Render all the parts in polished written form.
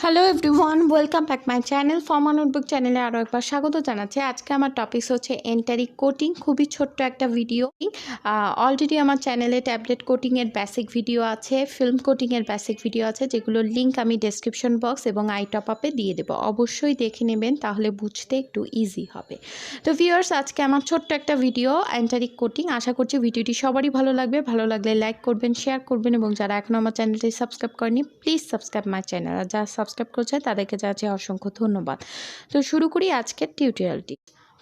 Hello everyone, welcome back my channel pharma notebook চ্যানেলে আরও একবার স্বাগত জানাচ্ছি। আজকে আমার টপিকস হচ্ছে এন্টারিক কোটিং। খুবই ছোট্ট একটা ভিডিও। অলরেডি আমার চ্যানেলে ট্যাবলেট কোটিংয়ের বেসিক ভিডিও আছে, ফিল্ম কোটিংয়ের বেসিক ভিডিও আছে, যেগুলোর লিঙ্ক আমি ডেসক্রিপশন বক্স এবং আই টপ আপে দিয়ে দেবো। অবশ্যই দেখে নেবেন, তাহলে বুঝতে একটু ইজি হবে। তো ভিউয়ার্স, আজকে আমার ছোট্ট একটা ভিডিও এন্টারিক কোটিং। আশা করছি ভিডিওটি সবারই ভালো লাগবে। ভালো লাগলে লাইক করবেন, শেয়ার করবেন এবং যারা এখনও আমার চ্যানেলটি সাবস্ক্রাইব করেনি প্লিজ সাবস্ক্রাইব মাই চ্যানেল। আর যারা সাবস্ক্রাইব করছে তাদেরকে জানাচ্ছি অসংখ্য ধন্যবাদ। তো শুরু করি আজকের টিউটোরিয়ালটি।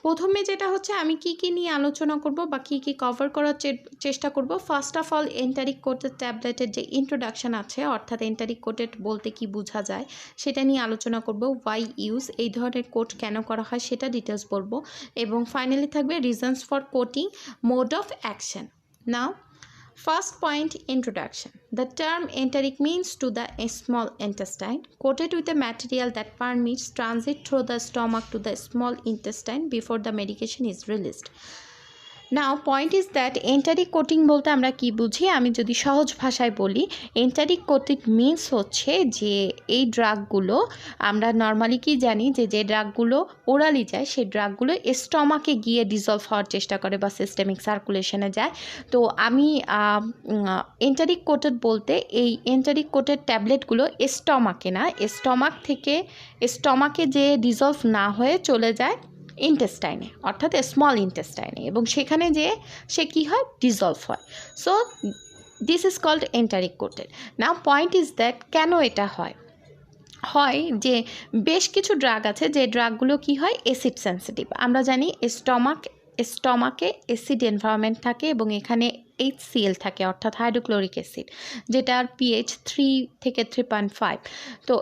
প্রথমে যেটা হচ্ছে, আমি কি নিয়ে আলোচনা করব বা কি কভার করার চেষ্টা করব। First of all, enteric coated ট্যাবলেটের যে ইন্ট্রোডাকশন আছে, অর্থাৎ এন্টারিক কোটেড বলতে কি বোঝা যায় সেটা নিয়ে আলোচনা করব। ওয়াই ইউজ, এই ধরনের কোট কেন করা হয় সেটা ডিটেলস বলবো, এবং ফাইনালি থাকবে reasons for coating, mode of action. Now, first point, introduction. The term enteric means to the small intestine, coated with a material that permits transit through the stomach to the small intestine before the medication is released. Now point is that, enteric coating বলতে আমরা কি বুঝি, আমি যদি সহজ ভাষায় বলি, enteric coating means হচ্ছে যে এই ড্রাগগুলো আমরা নর্মালি কি জানি যে ড্রাগগুলো ওরালি যায়, সেই ড্রাগগুলো স্টমাকে গিয়ে ডিজলভ হওয়ার চেষ্টা করে বা সিস্টেমিক সার্কুলেশনে যায়। তো আমি এন্টারিক কোটেড বলতে এই এন্টারিক কোটেড ট্যাবলেটগুলো স্টমাকে না, স্টমাকে যে ডিজলভ না হয়ে চলে যায় ইন্টেস্টাইনে, অর্থাৎ স্মল ইন্টেস্টাইনে, এবং সেখানে যে সে কী হয়, ডিজলভ হয়। So this is called enteric coated. Now point is that, কেন এটা হয় যে বেশ কিছু ড্রাগ আছে যে ড্রাগগুলো কি হয়, অ্যাসিড সেন্সিটিভ। আমরা জানি স্টমাকে অ্যাসিড এনভায়রনমেন্ট থাকে এবং এখানে HCl থাকে, অর্থাৎ হাইড্রোক্লোরিক অ্যাসিড, যেটার pH 3 থেকে 3.5। তো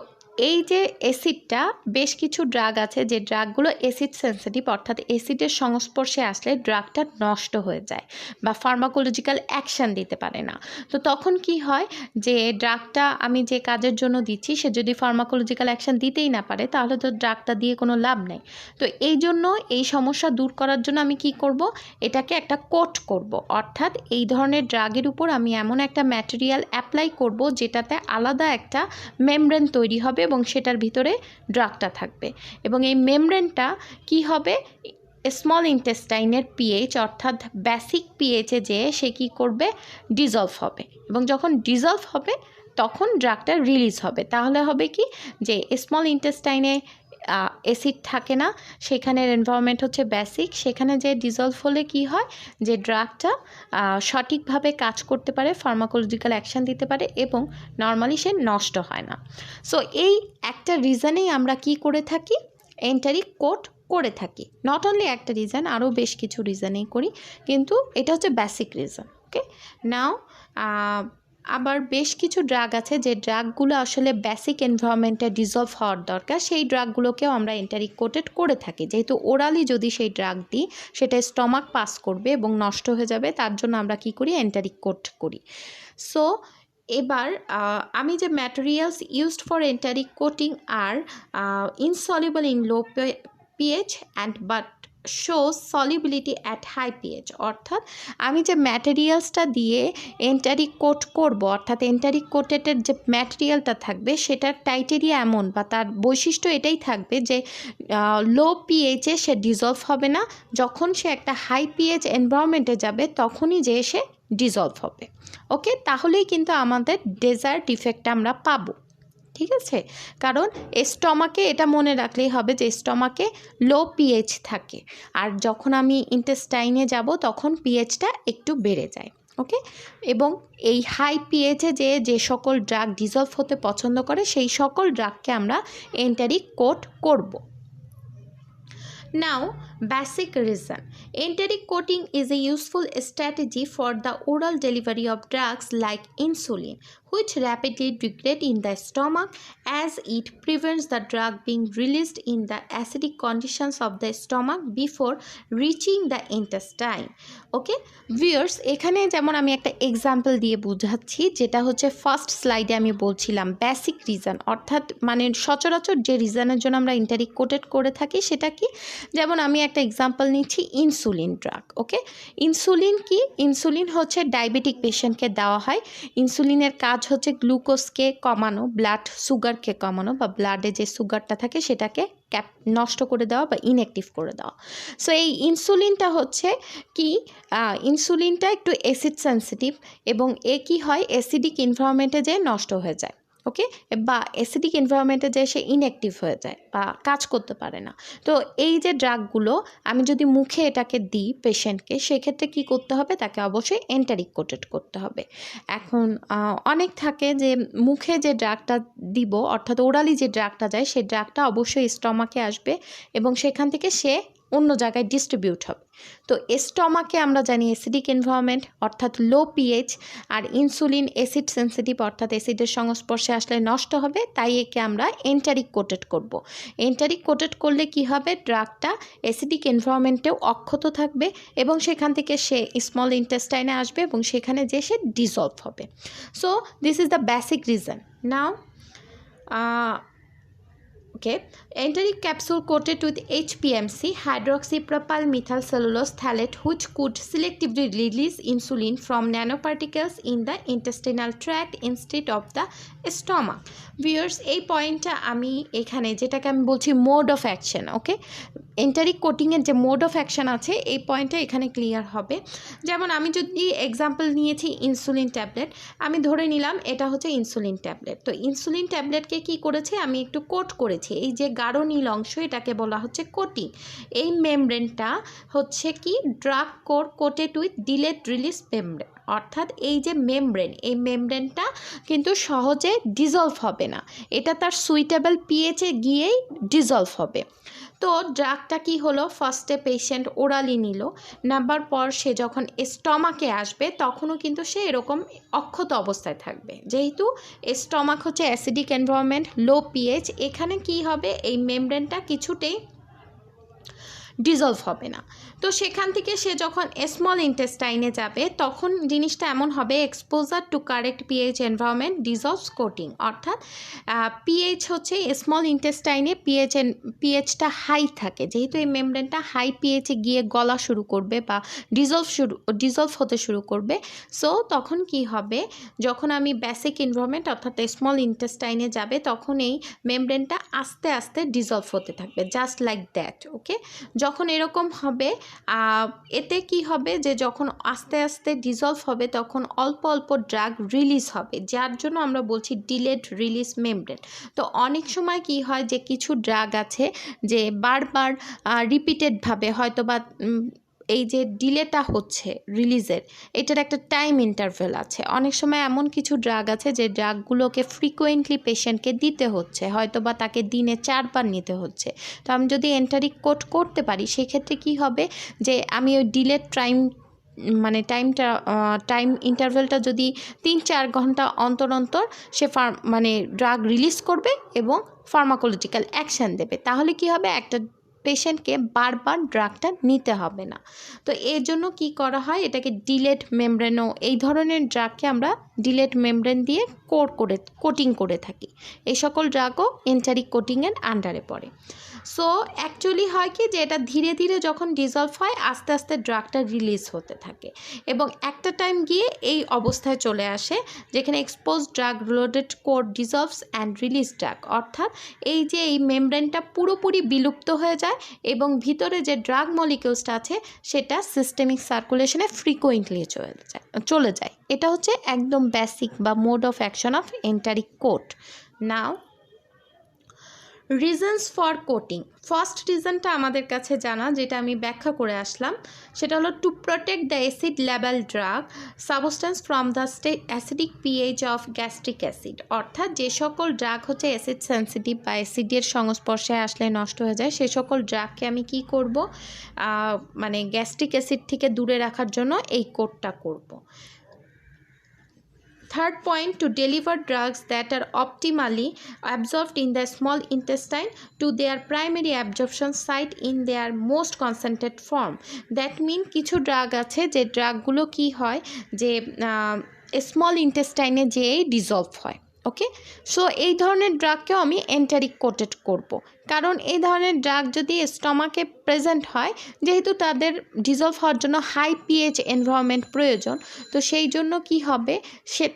এই যে অ্যাসিডটা, বেশ কিছু ড্রাগ আছে যে ড্রাগগুলো অ্যাসিড সেন্সিটিভ, অর্থাৎ অ্যাসিডের সংস্পর্শে আসলে ড্রাগটা নষ্ট হয়ে যায় বা ফার্মাকোলজিক্যাল অ্যাকশান দিতে পারে না। তো তখন কি হয়, যে ড্রাগটা আমি যে কাজের জন্য দিচ্ছি সে যদি ফার্মাকোলজিক্যাল অ্যাকশান দিতেই না পারে, তাহলে তো ড্রাগটা দিয়ে কোনো লাভ নেই। তো এই জন্য এই সমস্যা দূর করার জন্য আমি কি করব, এটাকে একটা কোট করব, অর্থাৎ এই ধরনের ড্রাগের উপর আমি এমন একটা ম্যাটেরিয়াল অ্যাপ্লাই করব যেটাতে আলাদা একটা মেমব্রেন তৈরি হবে এবং সেটার ভিতরে ড্রাগটা থাকবে, এবং এই মেমব্রেনটা কি হবে, স্মল ইন্টেস্টাইনের পিএইচ অর্থাৎ বেসিক পিএইচে যেয়ে সে কী করবে, ডিজলভ হবে, এবং যখন ডিজলভ হবে তখন ড্রাগটা রিলিজ হবে। তাহলে হবে কি, যে স্মল ইন্টেস্টাইনে অ্যাসিড থাকে না, সেখানের এনভায়রনমেন্ট হচ্ছে বেসিক, সেখানে যে ডিজলভ হলে কি হয়, যে ড্রাগটা সঠিকভাবে কাজ করতে পারে, ফার্মাকোলজিক্যাল অ্যাকশান দিতে পারে এবং নর্মালি সে নষ্ট হয় না। সো এই একটা রিজনেই আমরা কি করে থাকি, এন্টারিক কোট করে থাকি। নট অনলি একটা রিজন, আরও বেশ কিছু রিজনেই করি, কিন্তু এটা হচ্ছে বেসিক রিজন। ওকে, নাও আবার বেশ কিছু ড্রাগ আছে যে ড্রাগগুলো আসলে বেসিক এনভায়রনমেন্টে ডিজলভ হওয়ার দরকার, সেই ড্রাগগুলোকেও আমরা এন্টারিক কোটেড করে থাকি। যেহেতু ওরালি যদি সেই ড্রাগ দিই সেটা স্টমাক পাস করবে এবং নষ্ট হয়ে যাবে, তার জন্য আমরা কি করি, এন্টারিক কোট করি। সো এবার আমি যে materials used for enteric coating are insoluble in low pH and but shows solubility at high pH, অর্থাৎ আমি যে ম্যাটেরিয়ালসটা দিয়ে এন্টারিক কোট করব, অর্থাৎ এন্টারিক কোটেটের যে ম্যাটেরিয়ালটা থাকবে সেটার ক্রাইটেরিয়া এমন বা তার বৈশিষ্ট্য এটাই থাকবে যে লো পিএইচে সে ডিজলভ হবে না, যখন সে একটা হাই পিএইচ এনভায়রনমেন্টে যাবে তখনই যে সে ডিজলভ হবে। ওকে, তাহলেই কিন্তু আমাদের ডেজায়ার্ড ইফেক্টটা আমরা পাবো। ঠিক আছে, কারণ স্টমাকে এটা মনে রাখলেই হবে যে স্টমাকে লো পিএইচ থাকে, আর যখন আমি ইন্টেস্টাইনে যাব তখন পিএইচটা একটু বেড়ে যায়। ওকে, এবং এই হাই পিএইচে যে সকল ড্রাগ ডিজলভ হতে পছন্দ করে সেই সকল ড্রাগকে আমরা এন্টারিক কোট করব। Now, basic reason. Enteric coating is a useful strategy for the oral delivery of drugs like insulin, which rapidly degrade in the stomach, as it prevents the drug being released in the acidic conditions of the stomach before reaching the intestine. Okay viewers, এখানে যেমন আমি একটা example দিয়ে বোঝাচ্ছি, যেটা হচ্ছে first স্লাইডে আমি বলছিলাম বেসিক রিজন, অর্থাৎ মানে সচরাচর যে রিজনের জন্য আমরা এন্টারিক কোটেড করে থাকি সেটা কি, যেমন আমি একটা এক্সাম্পল নিচ্ছি, ইনসুলিন ড্রাগ। ওকে, ইনসুলিন কি, ইনসুলিন হচ্ছে ডায়াবেটিক পেশেন্টকে দেওয়া হয়। ইনসুলিনের কাজ হচ্ছে গ্লুকোজকে কমানো, ব্লাড সুগারকে কমানো বা ব্লাডে যে সুগারটা থাকে সেটাকে নষ্ট করে দেওয়া বা ইনঅ্যাক্টিভ করে দেওয়া। সো এই ইনসুলিনটা হচ্ছে কি, ইনসুলিনটা একটু অ্যাসিড সেন্সিটিভ এবং এ কী হয়, অ্যাসিডিক এনভায়রনমেন্টে যেয়ে নষ্ট হয়ে যায়, ওকে, বা অ্যাসিডিক এনভায়রনমেন্টে যেয়ে সে ইনঅ্যাক্টিভ হয়ে যায় বা কাজ করতে পারে না। তো এই যে ড্রাগগুলো আমি যদি মুখে এটাকে দিই পেশেন্টকে, সেক্ষেত্রে কি করতে হবে, তাকে অবশ্যই এন্টারিক কোটেড করতে হবে। এখন অনেক থাকে যে মুখে যে ড্রাগটা দিব, অর্থাৎ ওরালি যে ড্রাগটা যায়, সেই ড্রাগটা অবশ্যই স্টমাকে আসবে এবং সেখান থেকে সে অন্য জায়গায় ডিস্ট্রিবিউট হবে। তো স্টমাকে আমরা জানি অ্যাসিডিক এনভায়রনমেন্ট অর্থাৎ লো পিএইচ, আর ইনসুলিন অ্যাসিড সেন্সিটিভ অর্থাৎ অ্যাসিডের সংস্পর্শে আসলে নষ্ট হবে, তাই একে আমরা এন্টারিক কোটেড করব। এন্টারিক কোটেড করলে কি হবে, ড্রাগটা অ্যাসিডিক এনভায়রনমেন্টেও অক্ষত থাকবে এবং সেখান থেকে সে স্মল ইন্টেস্টাইনে আসবে এবং সেখানে যে সে ডিসলভ হবে। So this is the basic reason. Now okay, enteric capsule coated with HPMC, hydroxypropyl methyl cellulose phthalate, which could selectively release insulin from nanoparticles in the intestinal tract instead of the stomach. Viewers, এই পয়েন্টটা আমি এখানে যেটাকে আমি বলছি mode of action, okay, enteric কোটিংয়ের যে mode of action আছে এই পয়েন্টটা এখানে ক্লিয়ার হবে। যেমন আমি যদি এক্সাম্পল নিয়েছি ইনসুলিন ট্যাবলেট, আমি ধরে নিলাম এটা হচ্ছে ইনসুলিন ট্যাবলেট। তো ইনসুলিন ট্যাবলেটকে কি করেছে, আমি একটু কোট করেছি, এই যে গাঢ় নীল অংশ এটাকে বলা হচ্ছে কোটিং। এই মেমব্রেনটা হচ্ছে কি drug coated with delayed release membrane, অর্থাৎ এই যে মেমব্রেন, এই মেমব্রেনটা কিন্তু সহজে ডিজলভ হবে না, এটা তার সুইটেবল পিএইচে গিয়েই ডিজলভ হবে। তো ড্রাগটা কি হলো, ফার্স্টে পেশেন্ট ওরালি নিল, নেবার পর সে যখন স্টমাকে আসবে তখনও কিন্তু সে এরকম অক্ষত অবস্থায় থাকবে, যেহেতু স্টমাক হচ্ছে অ্যাসিডিক এনভায়রনমেন্ট, লো পিএইচ, এখানে কি হবে, এই মেমব্রেনটা কিছুতেই ডিজলভ হবে না। তো সেখান থেকে সে যখন স্মল ইন্টেস্টাইনে যাবে তখন জিনিসটা এমন হবে, exposure two correct pH environment dissolves coating, অর্থাৎ পিএইচ হচ্ছে স্মল ইন্টেস্টাইনে পিএইচটা হাই থাকে, যেহেতু এই মেমব্রেনটা হাই পিএইচে গিয়ে গলা শুরু করবে বা ডিজলভ হতে শুরু করবে। সো তখন কি হবে, যখন আমি বেসিক এনভায়রনমেন্ট অর্থাৎ স্মল ইন্টেস্টাইনে যাবে তখন এই মেমব্রেনটা আস্তে আস্তে ডিজলভ হতে থাকবে, জাস্ট লাইক দ্যাট, ওকে। যখন এরকম হবে এতে কি হবে, যে যখন আস্তে আস্তে ডিজলভ হবে তখন অল্প অল্প ড্রাগ রিলিজ হবে, যার জন্য আমরা বলছি ডিলেড রিলিজ মেমব্রেন। তো অনেক সময় কি হয় যে কিছু ড্রাগ আছে যে বারবার রিপিটেডভাবে হয়তো বা এই যে ডিলেটা হচ্ছে রিলিজের, এটার একটা টাইম ইন্টারভেল আছে। অনেক সময় এমন কিছু ড্রাগ আছে যে ড্রাগগুলোকে ফ্রিকোয়েন্টলি পেশেন্টকে দিতে হচ্ছে, হয়তো বা তাকে দিনে 4 বার নিতে হচ্ছে। তো আমি যদি এন্টারিক কোট করতে পারি সেক্ষেত্রে কি হবে, যে আমি ওই ডিলেড টাইম ইন্টারভেলটা যদি 3-4 ঘন্টা অন্তর অন্তর সে ড্রাগ রিলিজ করবে এবং ফার্মাকোলজিক্যাল অ্যাকশান দেবে, তাহলে কি হবে, একটা পেশেন্টকে বারবার ড্রাগটা নিতে হবে না। তো এর জন্য কি করা হয়, এটাকে ডিলেড মেমব্রেনও, এই ধরনের ড্রাগকে আমরা ডিলেড মেমব্রেন দিয়ে কোটিং করে থাকি। এই সকল ড্রাগও এন্টারিক কোটিংয়ের আন্ডারে পড়ে। সো অ্যাকচুয়ালি হয় কি, যে এটা ধীরে ধীরে যখন ডিজলভ হয় আস্তে আস্তে ড্রাগটা রিলিজ হতে থাকে এবং একটা টাইম গিয়ে এই অবস্থায় চলে আসে যেখানে expose drug loaded core dissolves and release drug, অর্থাৎ এই যে এই মেমব্রেনটা পুরোপুরি বিলুপ্ত হয়ে যায় এবং ভিতরে যে ড্রাগ মলিকিউলসটা আছে সেটা সিস্টেমিক সার্কুলেশনে ফ্রিকোয়েন্টলি চলে যায়। এটা হচ্ছে একদম বেসিক বা mode of action of enteric coat. Now reasons for coating. First রিজনটা আমাদের কাছে জানা, যেটা আমি ব্যাখ্যা করে আসলাম, সেটা হলো to protect the acid level drug substance from the acidic pH of gastric acid, অর্থাৎ যে সকল ড্রাগ হচ্ছে অ্যাসিড সেন্সিটিভ বা অ্যাসিডের সংস্পর্শে আসলে নষ্ট হয়ে যায়, সে সকল ড্রাগকে আমি কি করব, গ্যাস্ট্রিক অ্যাসিড থেকে দূরে রাখার জন্য এই কোটটা করব। Third point, to deliver drugs that are optimally absorbed in the small intestine to their primary absorption site in their most concentrated form. That means কিছু ড্রাগ আছে যে ড্রাগগুলো কি হয়, যে স্মল ইন্টেস্টাইনে যেয়েই ডিজলভ হয়, ওকে, সো এই ধরনের ড্রাগকেও আমি এন্টারিক কোটেড করব, কারণ এই ধরনের ড্রাগ যদি স্টমাকে প্রেজেন্ট হয়, যেহেতু তাদের ডিজলভ হওয়ার জন্য হাই পিএইচ এনভায়রনমেন্ট প্রয়োজন, তো সেই জন্য কি হবে,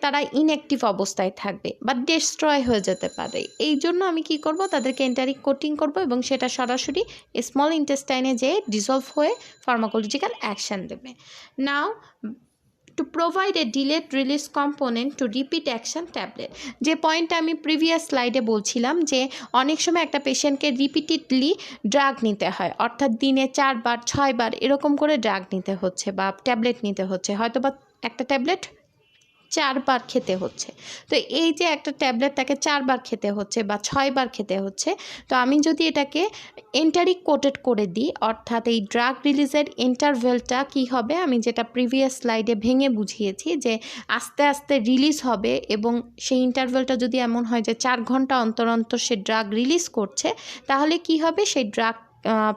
তারা ইনঅ্যাক্টিভ অবস্থায় থাকবে বা ডিস্ট্রয় হয়ে যেতে পারে। এই জন্য আমি কি করব, তাদেরকে এন্টারিক কোটিং করব এবং সেটা সরাসরি স্মল ইন্টেস্টাইনে যেয়ে ডিজলভ হয়ে ফার্মাকোলজিক্যাল অ্যাকশন দেবে। নাও to provide a delayed release component to repeat action tablet, যে পয়েন্টটা আমি প্রিভিয়াস স্লাইডে বলছিলাম যে অনেক সময় একটা পেশেন্টকে রিপিটেডলি ড্রাগ নিতে হয়, অর্থাৎ দিনে 4 বার 6 বার এরকম করে ড্রাগ নিতে হচ্ছে বা ট্যাবলেট নিতে হচ্ছে, হয়তো বা একটা ট্যাবলেট 4 বার খেতে হচ্ছে। তো এই যে একটা ট্যাবলেট তাকে 4 বার খেতে হচ্ছে বা 6 বার খেতে হচ্ছে, তো আমি যদি এটাকে এন্টারিক কোটেড করে দিই, অর্থাৎ এই ড্রাগ রিলিজের ইন্টারভেলটা কি হবে, আমি যেটা প্রিভিয়াস স্লাইডে ভেঙে বুঝিয়েছি যে আস্তে আস্তে রিলিজ হবে, এবং সেই ইন্টারভেলটা যদি এমন হয় যে 4 ঘন্টা অন্তর অন্তর সে ড্রাগ রিলিজ করছে, তাহলে কি হবে, সেই ড্রাগ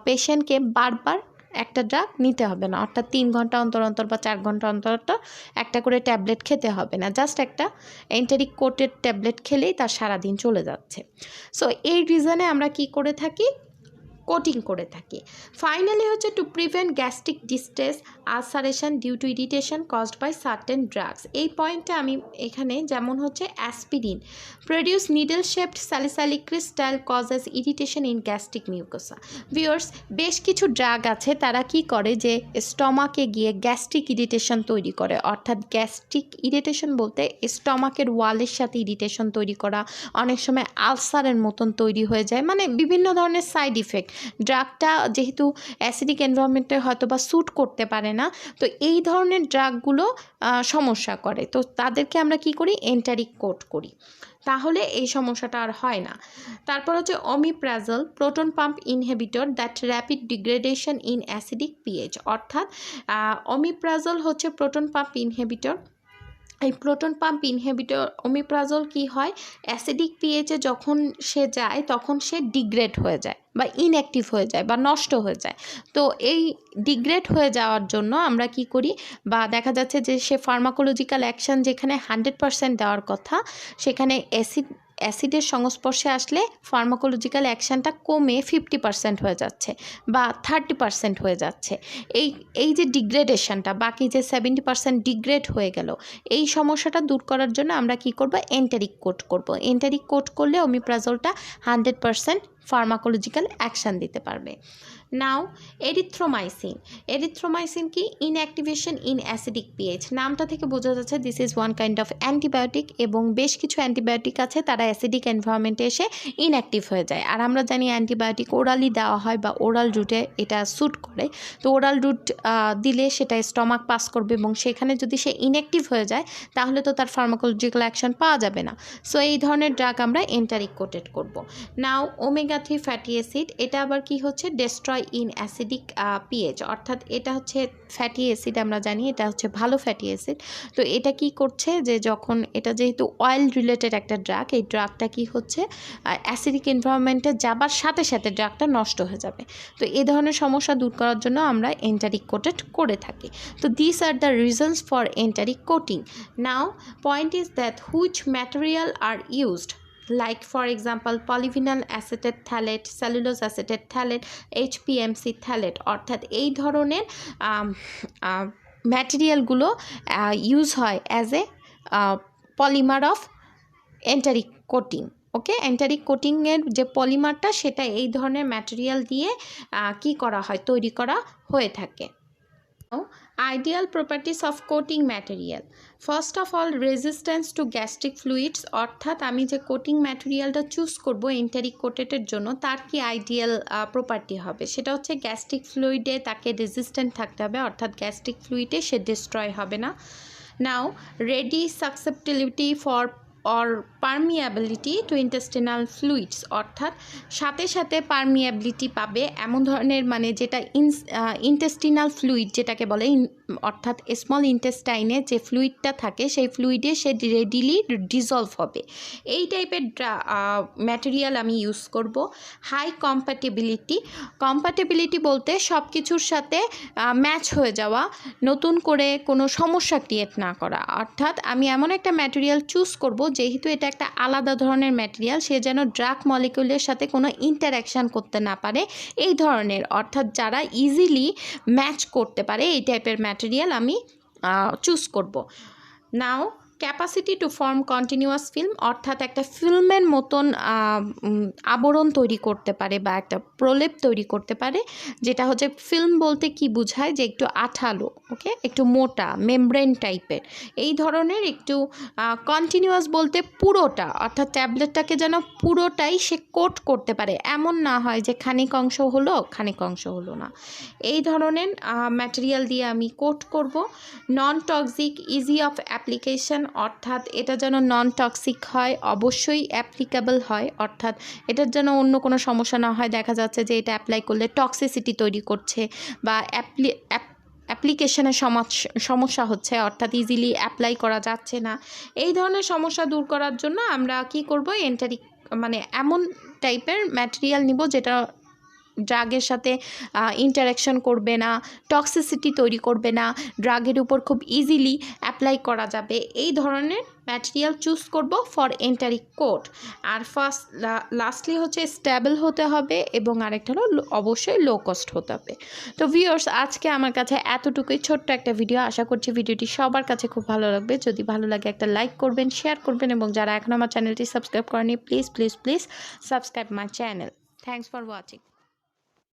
পেশেন্টকে বারবার একটা ড্রাগ নিতে হবে না, অর্থাৎ 3 ঘন্টা অন্তর অন্তর বা 4 ঘন্টা অন্তর অন্তর একটা করে ট্যাবলেট খেতে হবে না, জাস্ট একটা এন্টারিক কোটেড ট্যাবলেট খেলেই তার সারাদিন চলে যাচ্ছে। সো এই রিজনে আমরা কি করে থাকি, কোটিং করে থাকি। ফাইনালি হচ্ছে to prevent gastric distress ulceration due to irritation caused by certain drugs. এই পয়েন্টটা আমি এখানে, যেমন হচ্ছে aspirin produce needle shaped salicylic crystal causes irritation in gastric mucosa. Viewers, বেশ কিছু ড্রাগ আছে তারা কি করে যে স্টমাকে গিয়ে গ্যাস্ট্রিক ইরিটেশন তৈরি করে, অর্থাৎ গ্যাস্ট্রিক ইরিটেশন বলতে স্টমাকের ওয়ালের সাথে ইরিটেশন তৈরি করা, অনেক সময় আলসারের মতন তৈরি হয়ে যায়, মানে বিভিন্ন ধরনের সাইড ইফেক্ট। ড্রাগটা যেহেতু অ্যাসিডিক এনভায়রনমেন্টে হয়তো বা স্যুট করতে পারে না, তো এই ধরনের ড্রাগগুলো সমস্যা করে, তো তাদেরকে আমরা কি করি, এন্টারিক কোট করি, তাহলে এই সমস্যাটা আর হয় না। তারপর হচ্ছে omeprazole proton pump inhibitor that rapid degradation in acidic pH, অর্থাৎ অমিপ্রাজল হচ্ছে প্রোটন পাম্প ইনহিবিটর। এই প্রোটন পাম্প ইনহিবিটর ওমিপ্রাজল কি হয়, অ্যাসিডিক পিএইচে যখন সে যায় তখন সে ডিগ্রেড হয়ে যায় বা ইনঅ্যাক্টিভ হয়ে যায় বা নষ্ট হয়ে যায়। তো এই ডিগ্রেড হয়ে যাওয়ার জন্য আমরা কি করি, বা দেখা যাচ্ছে যে সে ফার্মাকোলজিক্যাল অ্যাকশন যেখানে 100% দেওয়ার কথা, সেখানে অ্যাসিডের সংস্পর্শে আসলে ফার্মাকোলজিক্যাল অ্যাকশানটা কমে 50% হয়ে যাচ্ছে বা 30% হয়ে যাচ্ছে। এই যে ডিগ্রেডেশনটা, বাকি যে 70% ডিগ্রেড হয়ে গেল, এই সমস্যাটা দূর করার জন্য আমরা কি করব, এন্টারিক কোট করব। এন্টারিক কোট করলে ওমিপ্রাজলটা 100% ফার্মাকোলজিক্যাল অ্যাকশান দিতে পারবে। নাও এরিথ্রোমাইসিন কি, ইনঅ্যাক্টিভেশন ইন অ্যাসিডিক পিএইচ, নামটা থেকে বোঝা যাচ্ছে this is one kind of antibiotic, এবং বেশ কিছু অ্যান্টিবায়োটিক আছে তারা অ্যাসিডিক এনভায়রনমেন্টে এসে ইনঅ্যাক্টিভ হয়ে যায়। আর আমরা জানি অ্যান্টিবায়োটিক ওরালি দেওয়া হয় বা ওরাল রুটে এটা স্যুট করে, তো ওরাল রুট দিলে সেটা স্টমাক পাস করবে, এবং সেখানে যদি সে ইনঅ্যাক্টিভ হয়ে যায় তাহলে তো তার ফার্মাকোলজিক্যাল অ্যাকশন পাওয়া যাবে না। সো এই ধরনের ড্রাগ আমরা এন্টারিক কোটেড করব। নাও ওমেগা-3 ফ্যাটি অ্যাসিড, এটা আবার কি হচ্ছে, ডেস্ট্রয় ইন অ্যাসিডিক পিএইচ, অর্থাৎ এটা হচ্ছে ফ্যাটি অ্যাসিড, আমরা জানি এটা হচ্ছে ভালো ফ্যাটি অ্যাসিড। তো এটা কি করছে, যে যখন এটা যেহেতু অয়েল রিলেটেড একটা ড্রাগ, এই ড্রাগটা কি হচ্ছে, অ্যাসিডিক এনভায়রনমেন্টে যাবার সাথে সাথে ড্রাগটা নষ্ট হয়ে যাবে। তো এই ধরনের সমস্যা দূর করার জন্য আমরা এন্টারিক কোটেড করে থাকি। তো this are the reasons for enteric coating. Now point is that which material are used, like for example polyvinyl acetate phthalate, cellulose acetate phthalate, HPMC phthalate, অর্থাৎ এই ধরনের ম্যাটেরিয়ালগুলো ইউজ হয় as a polymer of enteric coating. Okay, enteric কোটিংয়ের যে পলিমারটা সেটা এই ধরনের ম্যাটেরিয়াল দিয়ে কি করা হয়, তৈরি করা হয়ে থাকে। Ideal properties of coating material. First of all, resistance to gastric fluids, অর্থাৎ আমি যে কোটিং ম্যাটেরিয়ালটা চুজ করব এন্টারিক কোটেটের জন্য, তার কি আইডিয়াল প্রপার্টি হবে, সেটা হচ্ছে গ্যাস্ট্রিক ফ্লুইডে তাকে রেজিস্ট্যান্ট থাকতে হবে, অর্থাৎ গ্যাস্ট্রিক ফ্লুইডে সে ডিস্ট্রয় হবে না। Now ready susceptibility for or permeability to intestinal fluids, অর্থাৎ সাথে সাথে পারমিয়াবিলিটি পাবে এমন ধরনের, মানে যেটা ইন্টেস্টিনাল ফ্লুইড যেটাকে বলে, অর্থাৎ স্মল ইন্টেস্টাইনে যে ফ্লুইডটা থাকে সেই ফ্লুইডে সে রেডিলি ডিজলভ হবে, এই টাইপের ম্যাটেরিয়াল আমি ইউজ করব। হাই কম্প্যাটিবিলিটি বলতে সব কিছুর সাথে ম্যাচ হয়ে যাওয়া, নতুন করে কোনো সমস্যা ক্রিয়েট না করা, অর্থাৎ আমি এমন একটা ম্যাটেরিয়াল চুজ করব যেহেতু এটা একটা আলাদা ধরনের ম্যাটেরিয়াল, সে যেন ড্রাগ মলিকিউলের সাথে কোনো ইন্টারাকশান করতে না পারে, এই ধরনের, অর্থাৎ যারা ইজিলি ম্যাচ করতে পারে এই টাইপের ম্যাটেরিয়াল আমি চুজ করব। Now capacity to form continuous film, অর্থাৎ একটা ফিল্মের মতন আবরণ তৈরি করতে পারে বা একটা প্রলেপ তৈরি করতে পারে, যেটা হচ্ছে ফিল্ম বলতে কি বোঝায়, যে একটু আঠালো, ওকে, একটু মোটা মেমব্রেন টাইপের এই ধরনের, একটু কন্টিনিউয়াস বলতে পুরোটা, অর্থাৎ ট্যাবলেটটাকে যেন পুরোটাই সে কোট করতে পারে, এমন না হয় যে খানিক অংশ হলো খানিক অংশ হলো না, এই ধরনের ম্যাটেরিয়াল দিয়ে আমি কোট করব। Non toxic, easy of application, অর্থাৎ এটা যেন নন টক্সিক হয়, অবশ্যই অ্যাপ্লিকেবল হয়, অর্থাৎ এটার যেন অন্য কোনো সমস্যা না হয়, দেখা যাচ্ছে যে এটা অ্যাপ্লাই করলে টক্সিসিটি তৈরি করছে বা অ্যাপ্লিকেশনের সমস্যা হচ্ছে, অর্থাৎ ইজিলি অ্যাপ্লাই করা যাচ্ছে না, এই ধরনের সমস্যা দূর করার জন্য আমরা কি করব, এন্টারিক মানে এমন টাইপের ম্যাটেরিয়াল নিব যেটা ড্রাগের সাথে ইন্টারাকশন করবে না, টক্সিসিটি তৈরি করবে না, ড্রাগের উপর খুব ইজিলি অ্যাপ্লাই করা যাবে, এই ধরনের ম্যাটেরিয়াল চুজ করব ফর এন্টারিক কোট। আর লাস্টলি হচ্ছে স্টেবল হতে হবে, এবং আরেকটা হলো অবশ্যই লো কস্ট হতে হবে। তো ভিউয়ার্স, আজকে আমার কাছে এতটুকুই, ছোট্ট একটা ভিডিও। আশা করছি ভিডিওটি সবার কাছে খুব ভালো লাগবে। যদি ভালো লাগে একটা লাইক করবেন, শেয়ার করবেন, এবং যারা এখন আমার চ্যানেলটি সাবস্ক্রাইব করেনি, please please please subscribe my channel. Thanks for watching.